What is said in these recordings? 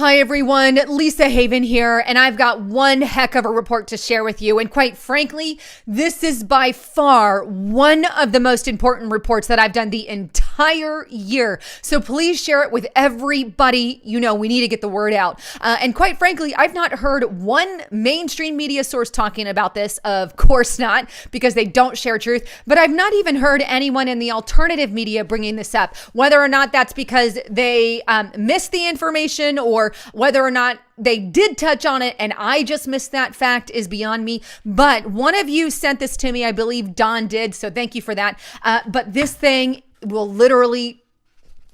Hi everyone, Lisa Haven here, and I've got one heck of a report to share with you. And quite frankly, this is by far one of the most important reports that I've done the entire year. So please share it with everybody. You know, we need to get the word out. And quite frankly, I've not heard one mainstream media source talking about this. Of course not, because they don't share truth. But I've not even heard anyone in the alternative media bringing this up. Whether or not that's because they missed the information or whether or not they did touch on it and I just missed that fact is beyond me. But one of you sent this to me. I believe Don did. So thank you for that. But this thing will literally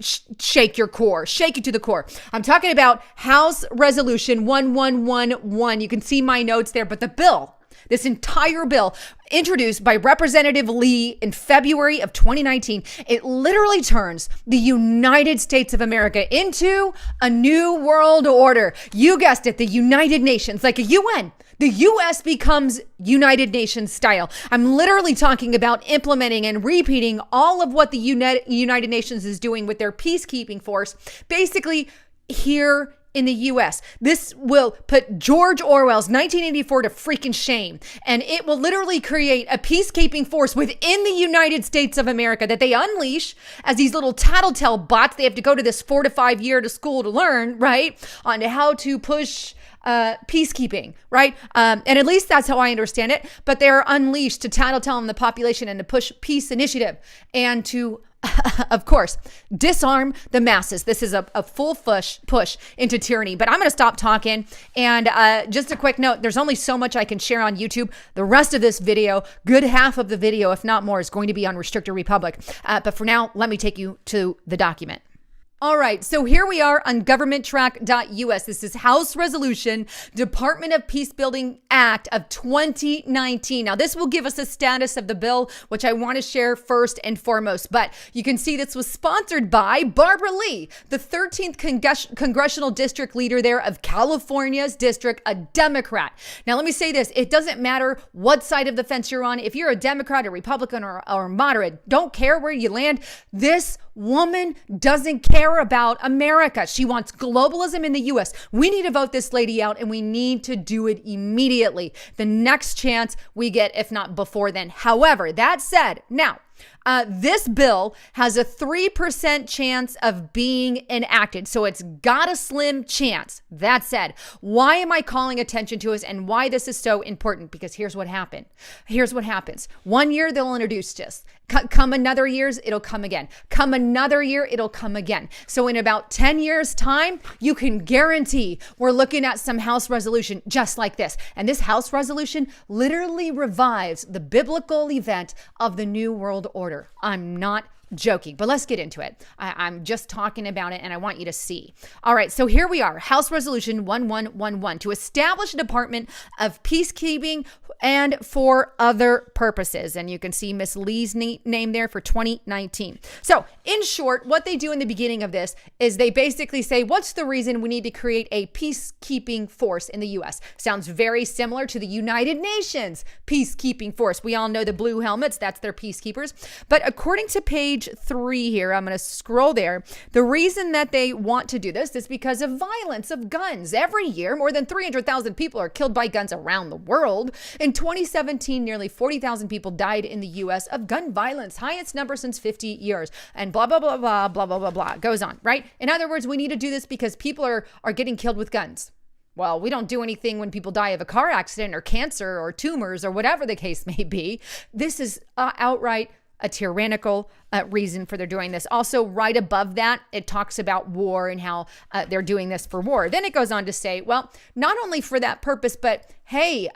shake your core, shake you to the core. I'm talking about House Resolution 1111. You can see my notes there, but the bill, this entire bill introduced by Representative Lee in February of 2019, it literally turns the United States of America into a new world order. You guessed it, the United Nations, like a UN. The U.S. becomes United Nations style. I'm literally talking about implementing and repeating all of what the United Nations is doing with their peacekeeping force, basically here in the U.S. This will put George Orwell's 1984 to freaking shame. And it will literally create a peacekeeping force within the United States of America that they unleash as these little tattletale bots. They have to go to this 4 to 5 year to school to learn, right? On how to push peacekeeping, right? And at least that's how I understand it. But they're unleashed to tattletale on the population and to push peace initiative and to of course, disarm the masses. This is a full push into tyranny. But I'm going to stop talking. And just a quick note, there's only so much I can share on YouTube. The rest of this video, good half of the video, if not more, is going to be on Restricted Republic. But for now, let me take you to the document. All right, so here we are on governmenttrack.us. This is House Resolution, Department of Peacebuilding Act of 2019. Now, this will give us a status of the bill, which I want to share first and foremost. But you can see this was sponsored by Barbara Lee, the 13th congressional district leader there of California's district, a Democrat. Now, let me say this. It doesn't matter what side of the fence you're on. If you're a Democrat, a Republican, or moderate, don't care where you land. This woman doesn't care about America. She wants globalism in the U.S. We need to vote this lady out, and we need to do it immediately. The next chance we get, if not before then. However, that said, now, this bill has a 3% chance of being enacted. So it's got a slim chance. That said, why am I calling attention to this and why this is so important? Because here's what happened. Here's what happens. 1 year, they'll introduce this. Come another years, it'll come again. Come another year, it'll come again. So in about 10 years time, you can guarantee we're looking at some House resolution just like this. And this House resolution literally revives the biblical event of the New World Order. I'm not joking, but let's get into it. I'm just talking about it and I want you to see. All right, so here we are, House Resolution 1111 to establish a Department of Peacekeeping and for other purposes. And you can see Miss Lee's name there for 2019. So in short, what they do in the beginning of this is they basically say, what's the reason we need to create a peacekeeping force in the U.S.? Sounds very similar to the United Nations peacekeeping force. We all know the blue helmets, that's their peacekeepers. But according to page 3 here, I'm going to scroll there. The reason that they want to do this is because of violence of guns. Every year, more than 300,000 people are killed by guns around the world. In 2017, nearly 40,000 people died in the U.S. of gun violence, highest number since 50 years, and blah, blah, blah, blah, blah, blah, blah, blah, goes on, right? In other words, we need to do this because people are getting killed with guns. Well, we don't do anything when people die of a car accident or cancer or tumors or whatever the case may be. This is outright a tyrannical reason for they're doing this. Also, right above that, it talks about war and how they're doing this for war. Then it goes on to say, well, not only for that purpose, but hey,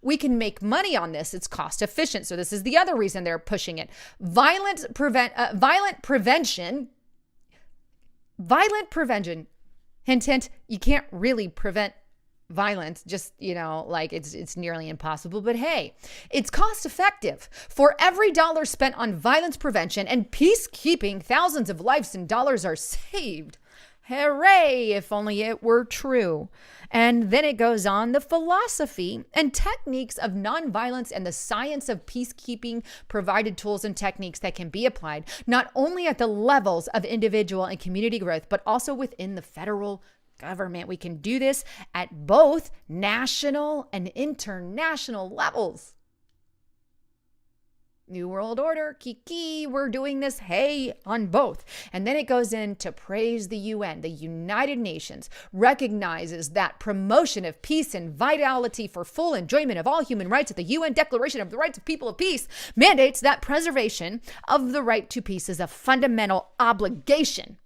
we can make money on this. It's cost efficient. So this is the other reason they're pushing it. Violent prevention. Hint, hint, you can't really prevent violence, just, like it's nearly impossible. But hey, it's cost effective. For every dollar spent on violence prevention and peacekeeping, thousands of lives and dollars are saved. Hooray, if only it were true. And then it goes on, the philosophy and techniques of nonviolence and the science of peacekeeping provided tools and techniques that can be applied not only at the levels of individual and community growth, but also within the federal government. We can do this at both national and international levels. New World Order, kiki, we're doing this, hey, on both. And then it goes in to praise the UN. The United Nations recognizes that promotion of peace and vitality for full enjoyment of all human rights at the UN Declaration of the Rights of People of Peace mandates that preservation of the right to peace is a fundamental obligation.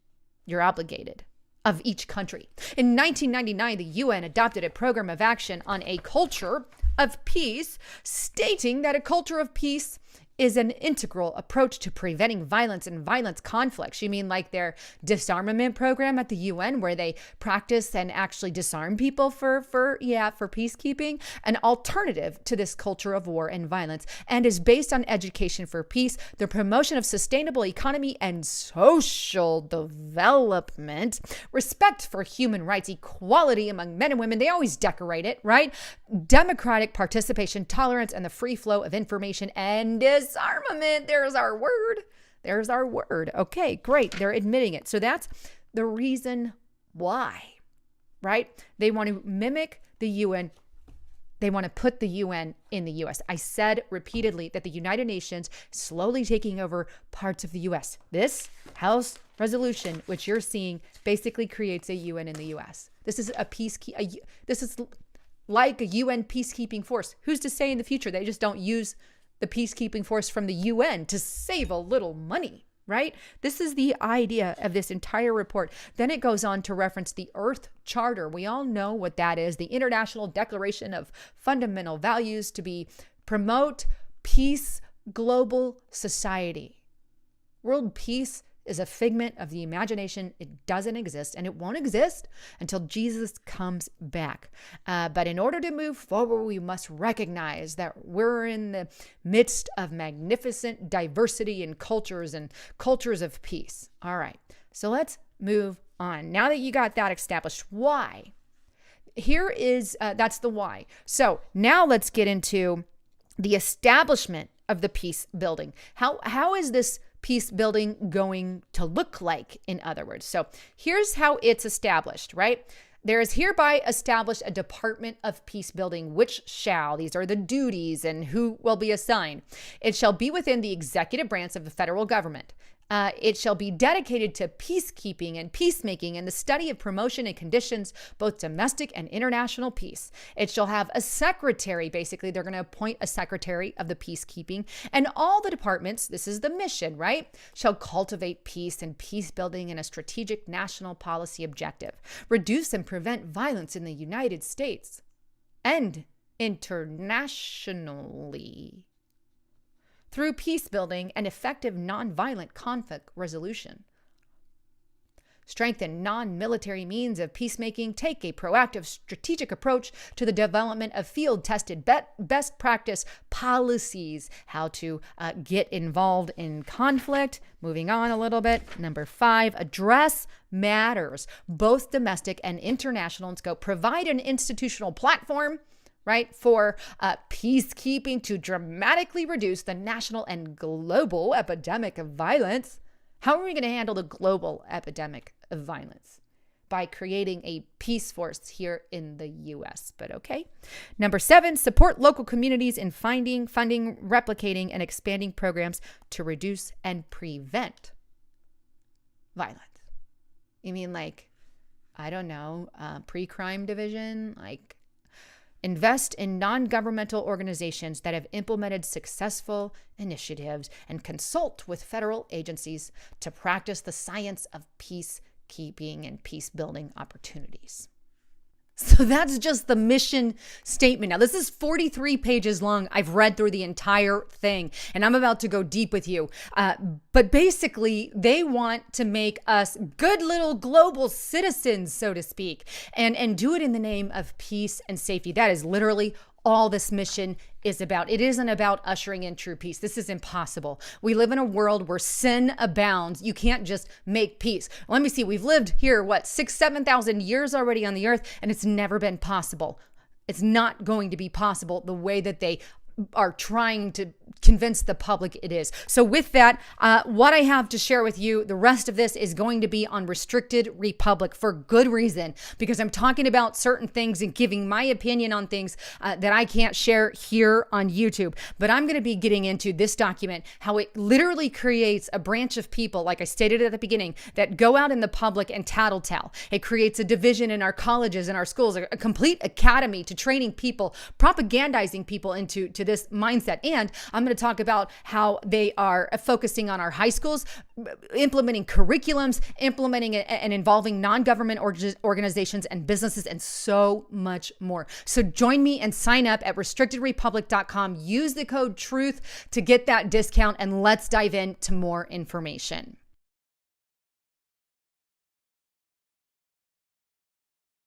You're obligated. Of each country. In 1999, the UN adopted a program of action on a culture of peace, stating that a culture of peace is an integral approach to preventing violence and violence conflicts. You mean like their disarmament program at the UN where they practice and actually disarm people for peacekeeping? An alternative to this culture of war and violence, and is based on education for peace, the promotion of sustainable economy and social development, respect for human rights, equality among men and women. They always decorate it, right? Democratic participation, tolerance, and the free flow of information and disarmament. There's our word. Okay, great. They're admitting it. So that's the reason why, right? They want to mimic the UN. They want to put the UN in the US. I said repeatedly that the United Nations is slowly taking over parts of the US. This House resolution, which you're seeing, basically creates a UN in the US. This is this is like a UN peacekeeping force. Who's to say in the future they just don't use the peacekeeping force from the UN to save a little money, right? This is the idea of this entire report. Then it goes on to reference the Earth Charter. We all know what that is, the International Declaration of Fundamental Values to promote peace, global society. World peace is a figment of the imagination. It doesn't exist, and it won't exist until Jesus comes back. But in order to move forward, we must recognize that we're in the midst of magnificent diversity in cultures and cultures of peace. All right, so let's move on. Now that you got that established, why? That's the why. So now let's get into the establishment of the peace building. How is this peace building going to look like, in other words? So here's how it's established, right? There is hereby established a Department of Peace Building, these are the duties and who will be assigned. It shall be within the executive branch of the federal government. It shall be dedicated to peacekeeping and peacemaking and the study of promotion and conditions, both domestic and international peace. It shall have a secretary. Basically, they're going to appoint a secretary of the peacekeeping, and all the departments, this is the mission, right, shall cultivate peace and peace building in a strategic national policy objective, reduce and prevent violence in the United States and internationally, through peace building and effective nonviolent conflict resolution. Strengthen non-military means of peacemaking. Take a proactive strategic approach to the development of field-tested best practice policies, how to get involved in conflict. Moving on a little bit. Number 5, address matters, both domestic and international in scope. Provide an institutional platform, right, for peacekeeping to dramatically reduce the national and global epidemic of violence. How are we going to handle the global epidemic of violence? By creating a peace force here in the U.S., but okay. Number 7, support local communities in funding, replicating, and expanding programs to reduce and prevent violence. You mean like, I don't know, pre-crime division, like invest in non-governmental organizations that have implemented successful initiatives and consult with federal agencies to practice the science of peacekeeping and peace-building opportunities. So that's just the mission statement. Now, this is 43 pages long. I've read through the entire thing, and I'm about to go deep with you. But basically, they want to make us good little global citizens, so to speak, and do it in the name of peace and safety. That is literally all this mission is about. It isn't about ushering in true peace. This is impossible. We live in a world where sin abounds. You can't just make peace. Let me see. We've lived here, 7,000 years already on the earth, and it's never been possible. It's not going to be possible the way that they are trying to convince the public it is. So with that, what I have to share with you, the rest of this is going to be on Restricted Republic for good reason, because I'm talking about certain things and giving my opinion on things that I can't share here on YouTube. But I'm going to be getting into this document, how it literally creates a branch of people, like I stated at the beginning, that go out in the public and tattletale. It creates a division in our colleges and our schools, a complete academy to training people, propagandizing people into this mindset. And I'm going to talk about how they are focusing on our high schools, implementing curriculums, implementing and involving non-government organizations and businesses, and so much more. So join me and sign up at restrictedrepublic.com. Use the code TRUTH to get that discount, and let's dive into more information.